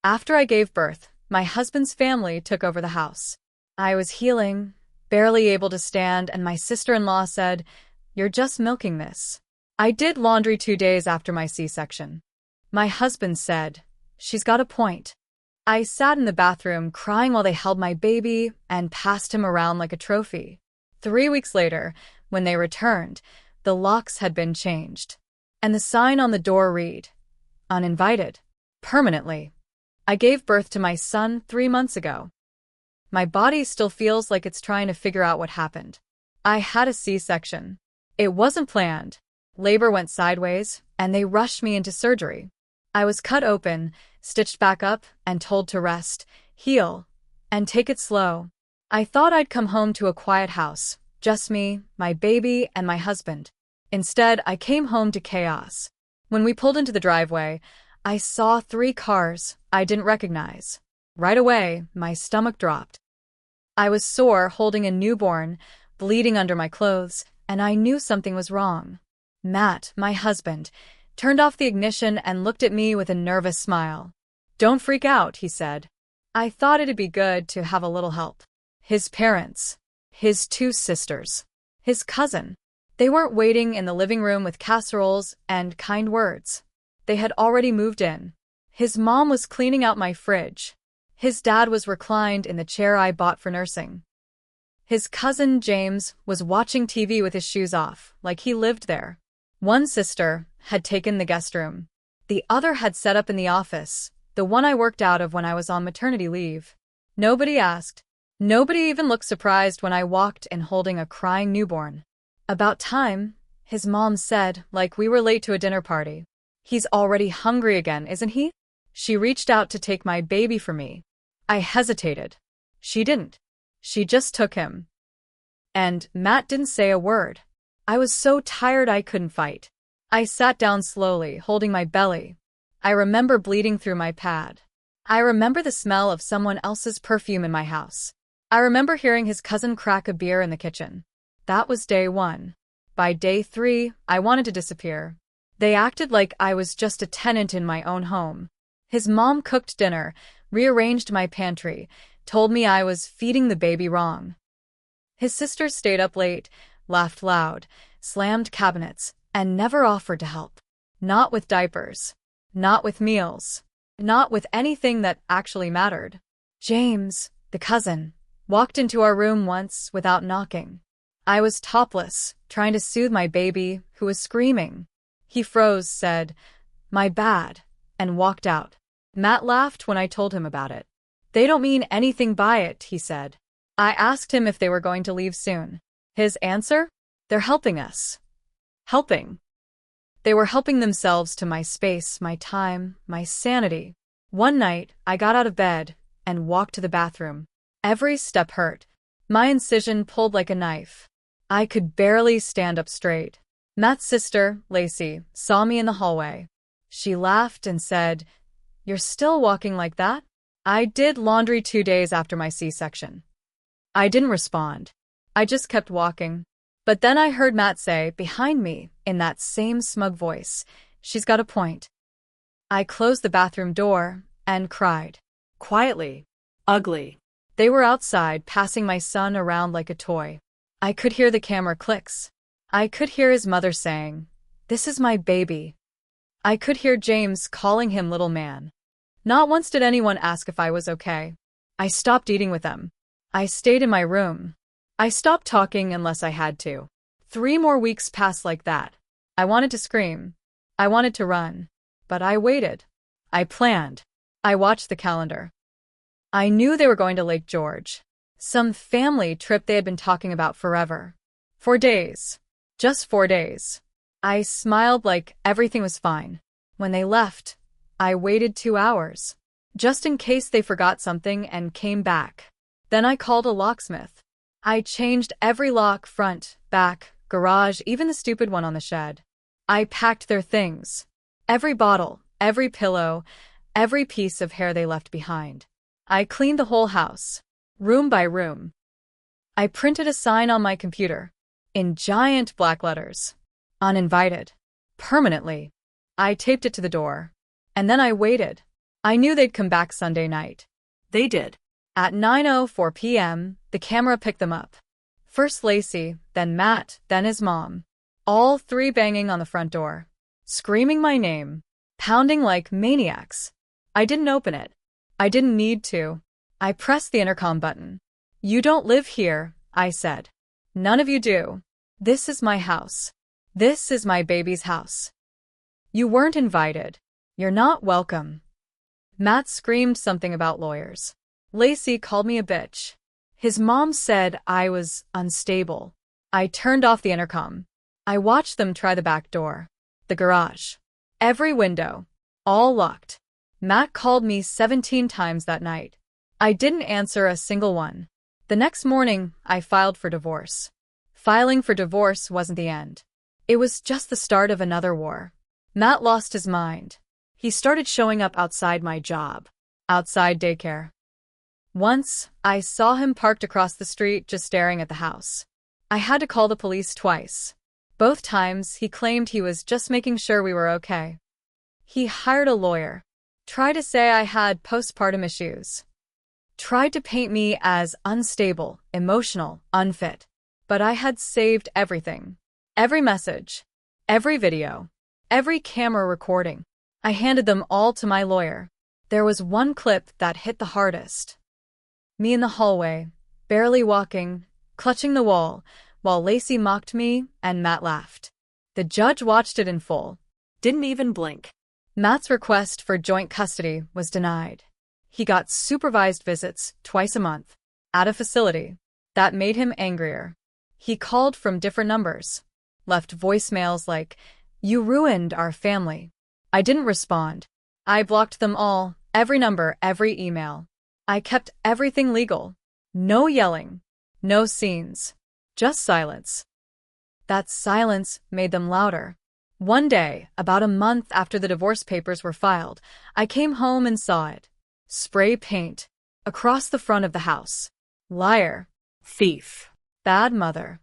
After I gave birth, my husband's family took over the house. I was healing, barely able to stand, and my sister-in-law said, "You're just milking this." I did laundry 2 days after my C-section. My husband said, "She's got a point." I sat in the bathroom crying while they held my baby and passed him around like a trophy. 3 weeks later, when they returned, the locks had been changed, and the sign on the door read, "Uninvited. Permanently." I gave birth to my son 3 months ago. My body still feels like it's trying to figure out what happened. I had a C-section. It wasn't planned. Labor went sideways, and they rushed me into surgery. I was cut open, stitched back up, and told to rest, heal, and take it slow. I thought I'd come home to a quiet house, just me, my baby, and my husband. Instead, I came home to chaos. When we pulled into the driveway, I saw 3 cars I didn't recognize. Right away, my stomach dropped. I was sore, holding a newborn, bleeding under my clothes, and I knew something was wrong. Matt, my husband, turned off the ignition and looked at me with a nervous smile. "Don't freak out," he said. I thought it'd be good to have a little help. His parents, his 2 sisters, his cousin. They weren't waiting in the living room with casseroles and kind words. They had already moved in. His mom was cleaning out my fridge. His dad was reclined in the chair I bought for nursing. His cousin, James, was watching TV with his shoes off, like he lived there. One sister had taken the guest room. The other had set up in the office, the one I worked out of when I was on maternity leave. Nobody asked. Nobody even looked surprised when I walked in holding a crying newborn. "About time," his mom said, like we were late to a dinner party. "He's already hungry again, isn't he?" She reached out to take my baby from me. I hesitated. She didn't. She just took him. And Matt didn't say a word. I was so tired I couldn't fight. I sat down slowly, holding my belly. I remember bleeding through my pad. I remember the smell of someone else's perfume in my house. I remember hearing his cousin crack a beer in the kitchen. That was day 1. By day 3, I wanted to disappear. They acted like I was just a tenant in my own home. His mom cooked dinner, rearranged my pantry, told me I was feeding the baby wrong. His sisters stayed up late, laughed loud, slammed cabinets, and never offered to help. Not with diapers. Not with meals. Not with anything that actually mattered. James, the cousin, walked into our room once without knocking. I was topless, trying to soothe my baby, who was screaming. He froze, said, "My bad," and walked out. Matt laughed when I told him about it. "They don't mean anything by it," he said. I asked him if they were going to leave soon. His answer? "They're helping us." Helping. They were helping themselves to my space, my time, my sanity. One night, I got out of bed and walked to the bathroom. Every step hurt. My incision pulled like a knife. I could barely stand up straight. Matt's sister, Lacey, saw me in the hallway. She laughed and said, "You're still walking like that?" I did laundry 2 days after my C-section. I didn't respond. I just kept walking. But then I heard Matt say, behind me, in that same smug voice, "She's got a point." I closed the bathroom door and cried. Quietly. Ugly. They were outside, passing my son around like a toy. I could hear the camera clicks. I could hear his mother saying, "This is my baby." I could hear James calling him little man. Not once did anyone ask if I was okay. I stopped eating with them. I stayed in my room. I stopped talking unless I had to. 3 more weeks passed like that. I wanted to scream. I wanted to run. But I waited. I planned. I watched the calendar. I knew they were going to Lake George. Some family trip they had been talking about forever. 4 days. Just 4 days. I smiled like everything was fine. When they left, I waited 2 hours. Just in case they forgot something and came back. Then I called a locksmith. I changed every lock, front, back, garage, even the stupid one on the shed. I packed their things. Every bottle, every pillow, every piece of hair they left behind. I cleaned the whole house, room by room. I printed a sign on my computer, in giant black letters. Uninvited. Permanently. I taped it to the door. And then I waited. I knew they'd come back Sunday night. They did. At 9:04 p.m., the camera picked them up. First Lacey, then Matt, then his mom. All three banging on the front door. Screaming my name. Pounding like maniacs. I didn't open it. I didn't need to. I pressed the intercom button. You don't live here, I said. None of you do. This is my house. This is my baby's house. You weren't invited. You're not welcome. Matt screamed something about lawyers. Lacey called me a bitch. His mom said I was unstable. I turned off the intercom. I watched them try the back door. The garage. Every window. All locked. Matt called me 17 times that night. I didn't answer a single one. The next morning, I filed for divorce. Filing for divorce wasn't the end. It was just the start of another war. Matt lost his mind. He started showing up outside my job. Outside daycare. Once, I saw him parked across the street just staring at the house. I had to call the police twice. Both times, he claimed he was just making sure we were okay. He hired a lawyer. Tried to say I had postpartum issues. Tried to paint me as unstable, emotional, unfit. But I had saved everything. Every message. Every video. Every camera recording. I handed them all to my lawyer. There was one clip that hit the hardest. Me in the hallway, barely walking, clutching the wall, while Lacey mocked me and Matt laughed. The judge watched it in full. Didn't even blink. Matt's request for joint custody was denied. He got supervised visits twice a month. At a facility. That made him angrier. He called from different numbers. Left voicemails like, "You ruined our family." I didn't respond. I blocked them all, every number, every email. I kept everything legal. No yelling. No scenes. Just silence. That silence made them louder. One day, about a month after the divorce papers were filed, I came home and saw it. Spray paint. Across the front of the house. Liar. Thief. Bad mother.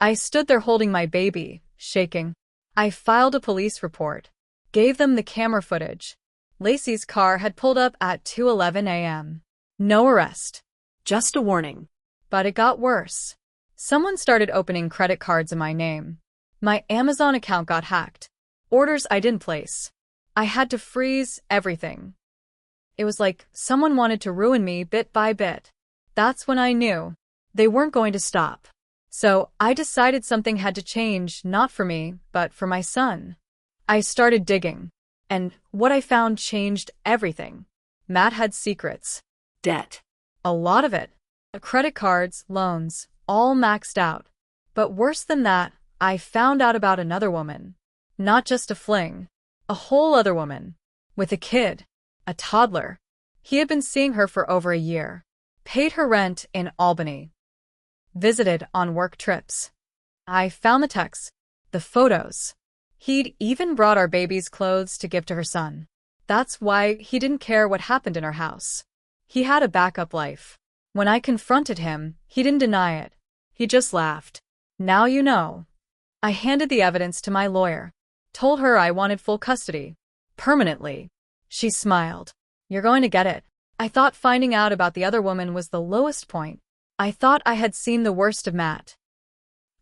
I stood there holding my baby, shaking. I filed a police report. Gave them the camera footage. Lacey's car had pulled up at 2:11 a.m. No arrest. Just a warning. But it got worse. Someone started opening credit cards in my name. My Amazon account got hacked. Orders I didn't place. I had to freeze everything. It was like someone wanted to ruin me bit by bit. That's when I knew they weren't going to stop. So I decided something had to change, not for me, but for my son. I started digging. And what I found changed everything. Matt had secrets. Debt. A lot of it. Credit cards, loans, all maxed out. But worse than that, I found out about another woman. Not just a fling. A whole other woman. With a kid. A toddler. He had been seeing her for over a year. Paid her rent in Albany. Visited on work trips. I found the texts. The photos. He'd even brought our baby's clothes to give to her son. That's why he didn't care what happened in our house. He had a backup life. When I confronted him, he didn't deny it. He just laughed. Now you know. I handed the evidence to my lawyer. Told her I wanted full custody. Permanently. She smiled. You're going to get it. I thought finding out about the other woman was the lowest point. I thought I had seen the worst of Matt.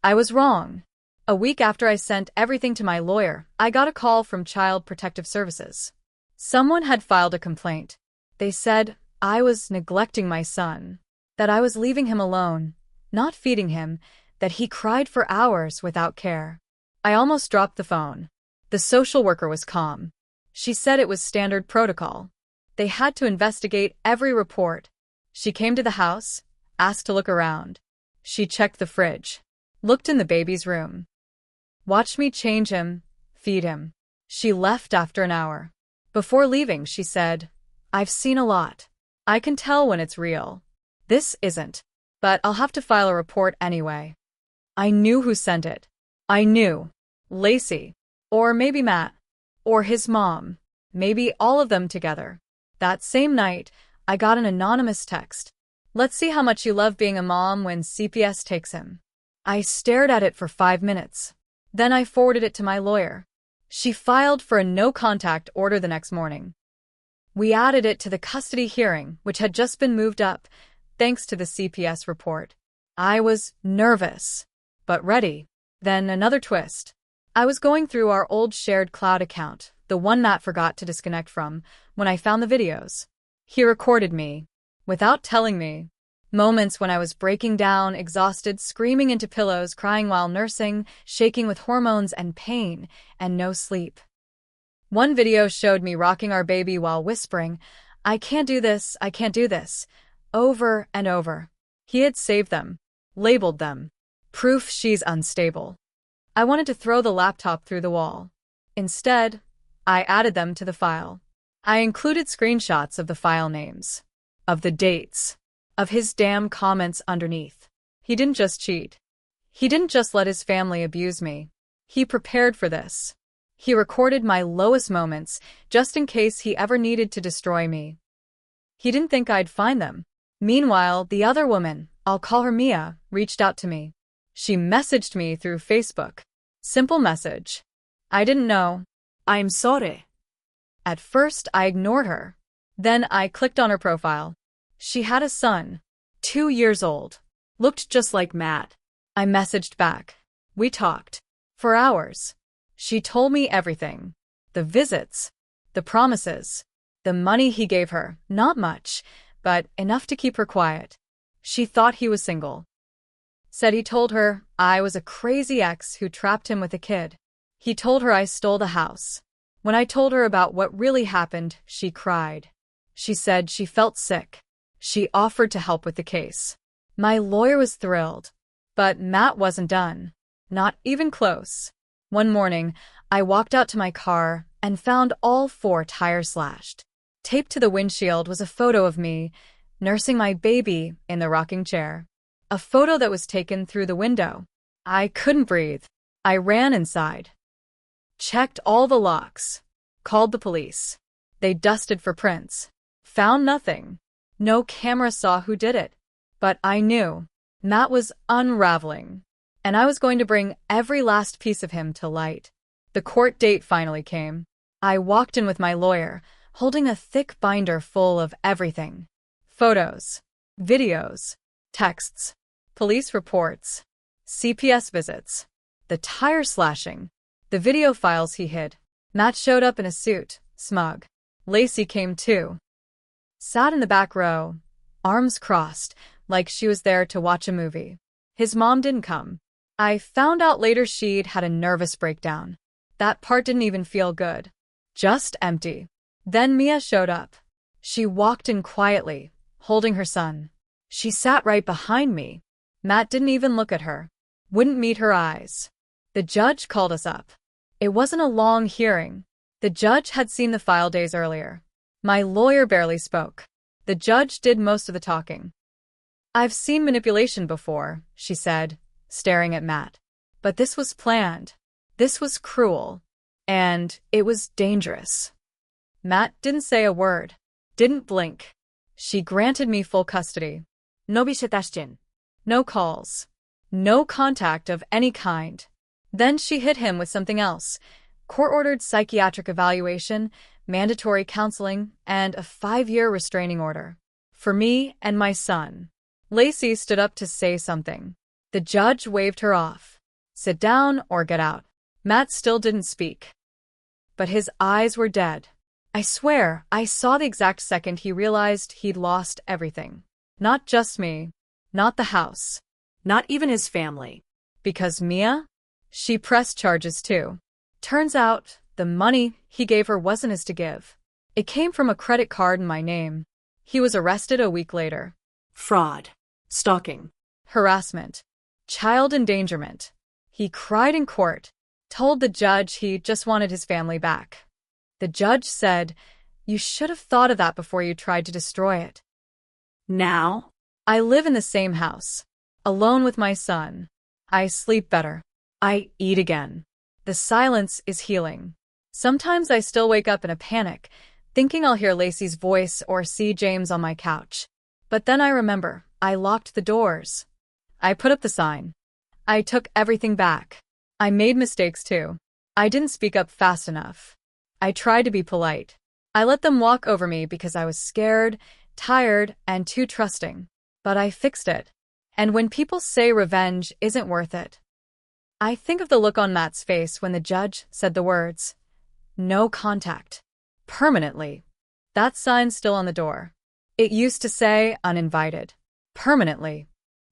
I was wrong. A week after I sent everything to my lawyer, I got a call from Child Protective Services. Someone had filed a complaint. They said I was neglecting my son, that I was leaving him alone, not feeding him, that he cried for hours without care. I almost dropped the phone. The social worker was calm. She said it was standard protocol. They had to investigate every report. She came to the house, asked to look around. She checked the fridge, looked in the baby's room. Watched me change him, feed him. She left after an hour. Before leaving, she said, I've seen a lot. I can tell when it's real. This isn't. But I'll have to file a report anyway. I knew who sent it. I knew. Lacey. Or maybe Matt. Or his mom. Maybe all of them together. That same night, I got an anonymous text. Let's see how much you love being a mom when CPS takes him. I stared at it for 5 minutes. Then I forwarded it to my lawyer. She filed for a no-contact order the next morning. We added it to the custody hearing, which had just been moved up, thanks to the CPS report. I was nervous, but ready. Then another twist. I was going through our old shared cloud account, the one Matt forgot to disconnect from, when I found the videos. He recorded me, without telling me. Moments when I was breaking down, exhausted, screaming into pillows, crying while nursing, shaking with hormones and pain, and no sleep. One video showed me rocking our baby while whispering, "I can't do this, I can't do this," over and over. He had saved them, labeled them. Proof she's unstable. I wanted to throw the laptop through the wall. Instead, I added them to the file. I included screenshots of the file names, of the dates, of his damn comments underneath. He didn't just cheat. He didn't just let his family abuse me. He prepared for this. He recorded my lowest moments, just in case he ever needed to destroy me. He didn't think I'd find them. Meanwhile, the other woman, I'll call her Mia, reached out to me. She messaged me through Facebook. Simple message. I didn't know. I'm sorry. At first, I ignored her. Then I clicked on her profile. She had a son, 2 years old. Looked just like Matt. I messaged back. We talked. For hours. She told me everything. The visits. The promises. The money he gave her. Not much, but enough to keep her quiet. She thought he was single. Said he told her I was a crazy ex who trapped him with a kid. He told her I stole the house. When I told her about what really happened, she cried. She said she felt sick. She offered to help with the case. My lawyer was thrilled. But Matt wasn't done. Not even close. One morning, I walked out to my car and found all 4 tires slashed. Taped to the windshield was a photo of me, nursing my baby in the rocking chair. A photo that was taken through the window. I couldn't breathe. I ran inside. Checked all the locks. Called the police. They dusted for prints. Found nothing. No camera saw who did it. But I knew. Matt was unraveling. And I was going to bring every last piece of him to light. The court date finally came. I walked in with my lawyer, holding a thick binder full of everything. Photos. Videos. Texts. Police reports. CPS visits. The tire slashing. The video files he hid. Matt showed up in a suit, smug. Lacey came too. Sat in the back row, arms crossed, like she was there to watch a movie. His mom didn't come. I found out later she'd had a nervous breakdown. That part didn't even feel good. Just empty. Then Mia showed up. She walked in quietly, holding her son. She sat right behind me. Matt didn't even look at her. Wouldn't meet her eyes. The judge called us up. It wasn't a long hearing. The judge had seen the file days earlier. My lawyer barely spoke. The judge did most of the talking. "I've seen manipulation before," she said, staring at Matt. "But this was planned. This was cruel. And it was dangerous." Matt didn't say a word. Didn't blink. She granted me full custody. No visitation. No calls. No contact of any kind. Then she hit him with something else. Court-ordered psychiatric evaluation, mandatory counseling, and a 5-year restraining order. For me and my son. Lacey stood up to say something. The judge waved her off. Sit down or get out. Matt still didn't speak. But his eyes were dead. I swear, I saw the exact second he realized he'd lost everything. Not just me. Not the house. Not even his family. Because Mia? She pressed charges too. Turns out, the money he gave her wasn't his to give. It came from a credit card in my name. He was arrested a week later. Fraud. Stalking. Harassment. Child endangerment. He cried in court. Told the judge he just wanted his family back. The judge said, "You should have thought of that before you tried to destroy it." Now? I live in the same house. Alone with my son. I sleep better. I eat again. The silence is healing. Sometimes I still wake up in a panic, thinking I'll hear Lacey's voice or see James on my couch. But then I remember, I locked the doors. I put up the sign. I took everything back. I made mistakes too. I didn't speak up fast enough. I tried to be polite. I let them walk over me because I was scared, tired, and too trusting. But I fixed it. And when people say revenge isn't worth it, I think of the look on Matt's face when the judge said the words, "No contact. Permanently." That sign's still on the door. It used to say uninvited. Permanently.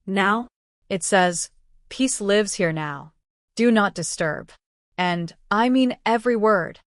Now? It says, "Peace lives here now. Do not disturb." And I mean every word.